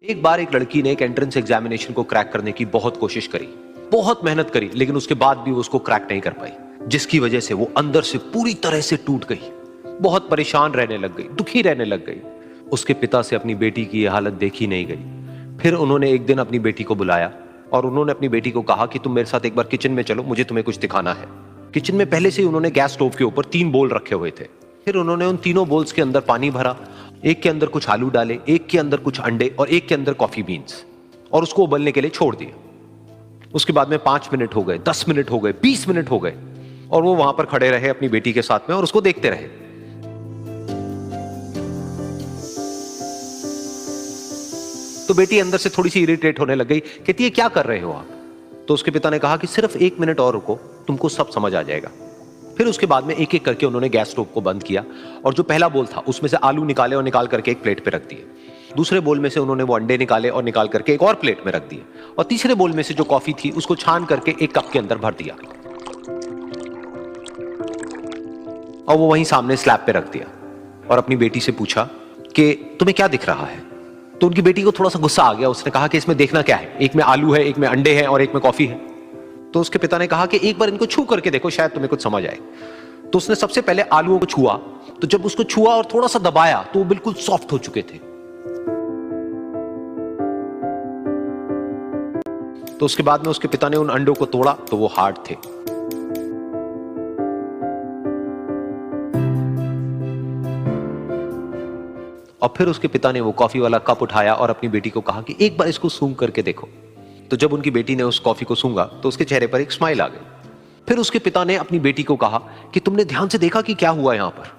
एक बार एक लड़की ने एक एंट्रेंस एग्जामिनेशन को क्रैक करने की बहुत कोशिश करी, बहुत मेहनत करी, लेकिन उसके बाद भी वो उसको क्रैक नहीं कर पाई, जिसकी वजह से वो अंदर से पूरी तरह से टूट गई, बहुत परेशान रहने लग गई, दुखी रहने लग गई। उसके पिता से अपनी बेटी की यह हालत देखी नहीं गई। फिर उन्होंने एक दिन अपनी बेटी को बुलाया और उन्होंने अपनी बेटी को कहा कि तुम मेरे साथ एक बार किचन में चलो, मुझे तुम्हें कुछ दिखाना है। किचन में पहले से ही उन्होंने गैस स्टोव के ऊपर 3 बोल रखे हुए थे। फिर उन्होंने उन तीनों बोल्स के अंदर पानी भरा, एक के अंदर कुछ आलू डाले, एक के अंदर कुछ अंडे और एक के अंदर कॉफी बीन्स, और उसको उबलने के लिए छोड़ दिया। उसके बाद में 5 मिनट हो गए, 10 मिनट हो गए, 20 मिनट हो गए, और वो वहां पर खड़े रहे अपनी बेटी के साथ में और उसको देखते रहे। तो बेटी अंदर से थोड़ी सी इरिटेट होने लग गई, कहती है क्या कर रहे हो आप? तो उसके पिता ने कहा कि सिर्फ 1 मिनट और रुको, तुमको सब समझ आ जाएगा। फिर उसके बाद में एक एक करके उन्होंने गैस स्टोव को बंद किया और जो पहला बोल था उसमें से आलू निकाले और निकाल करके एक प्लेट पे रख दिए। दूसरे बोल में से उन्होंने वो अंडे निकाले और निकाल करके एक और प्लेट में रख दिए, और तीसरे बोल में से जो कॉफी थी उसको छान करके एक कप के अंदर भर दिया और वो वहीं सामने स्लैब पे रख दिया और अपनी बेटी से पूछा कि तुम्हें क्या दिख रहा है? तो उनकी बेटी को थोड़ा सा गुस्सा आ गया। उसने कहा कि इसमें देखना क्या है, एक में आलू है, एक में अंडे हैं और एक में कॉफी है। तो उसके पिता ने कहा कि एक बार इनको छू करके देखो, शायद तुम्हें कुछ समझ आए। तो उसने सबसे पहले आलूओं को छुआ, तो जब उसको छुआ और थोड़ा सा दबाया तो वो बिल्कुल सॉफ्ट हो चुके थे। तो उसके बाद में उसके पिता ने उन अंडों को तोड़ा तो वो हार्ड थे। और फिर उसके पिता ने वो कॉफी वाला कप उठाया और अपनी बेटी को कहा कि एक बार इसको सूंघ करके देखो। तो जब उनकी बेटी ने उस कॉफी को सूंघा तो उसके चेहरे पर एक स्माइल आ गई। फिर उसके पिता ने अपनी बेटी को कहा कि तुमने ध्यान से देखा कि क्या हुआ यहां पर?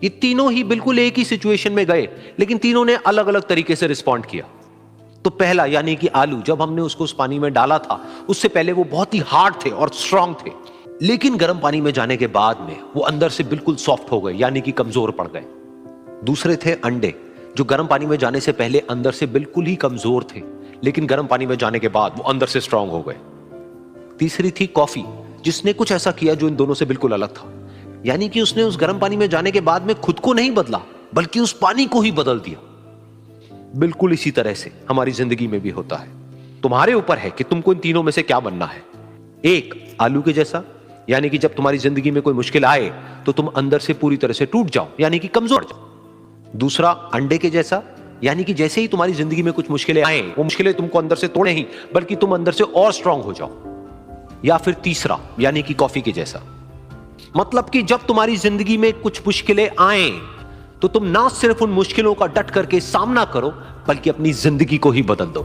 ये तीनों ही बिल्कुल एक ही सिचुएशन में गए, लेकिन तीनों ने अलग अलग तरीके से रिस्पॉन्ड किया। तो पहला यानी कि आलू, जब हमने उसको उस पानी में डाला था उससे पहले वो बहुत ही हार्ड थे और स्ट्रांग थे, लेकिन गर्म पानी में जाने के बाद में वो अंदर से बिल्कुल सॉफ्ट हो गए, यानी कि कमजोर पड़ गए। दूसरे थे अंडे, जो गर्म पानी में जाने से पहले अंदर से बिल्कुल ही कमजोर थे, लेकिन गर्म पानी में जाने के बाद वो अंदर से स्ट्रांग हो गए। तीसरी थी कॉफी, जिसने कुछ ऐसा किया जो इन दोनों से बिल्कुल अलग था, यानी कि उसने उस गर्म पानी में जाने के बाद में खुद को नहीं बदला, बल्कि उस पानी को ही बदल दिया। बिल्कुल इसी तरह से हमारी जिंदगी में भी होता है। तुम्हारे ऊपर है कि तुमको इन तीनों में से क्या बनना है। एक, आलू के जैसा, यानी कि जब तुम्हारी जिंदगी में कोई मुश्किल आए तो तुम अंदर से पूरी तरह से टूट जाओ, यानी कि कमजोर जाओ। दूसरा, अंडे के जैसा, यानी कि जैसे ही तुम्हारी जिंदगी में कुछ मुश्किलें आए, वो मुश्किलें तुमको अंदर से तोड़े ही, बल्कि तुम अंदर से और स्ट्रांग हो जाओ। या फिर तीसरा, यानी कि कॉफी के जैसा, मतलब कि जब तुम्हारी जिंदगी में कुछ मुश्किलें आए तो तुम ना सिर्फ उन मुश्किलों का डट करके सामना करो, बल्कि अपनी जिंदगी को ही बदल दो।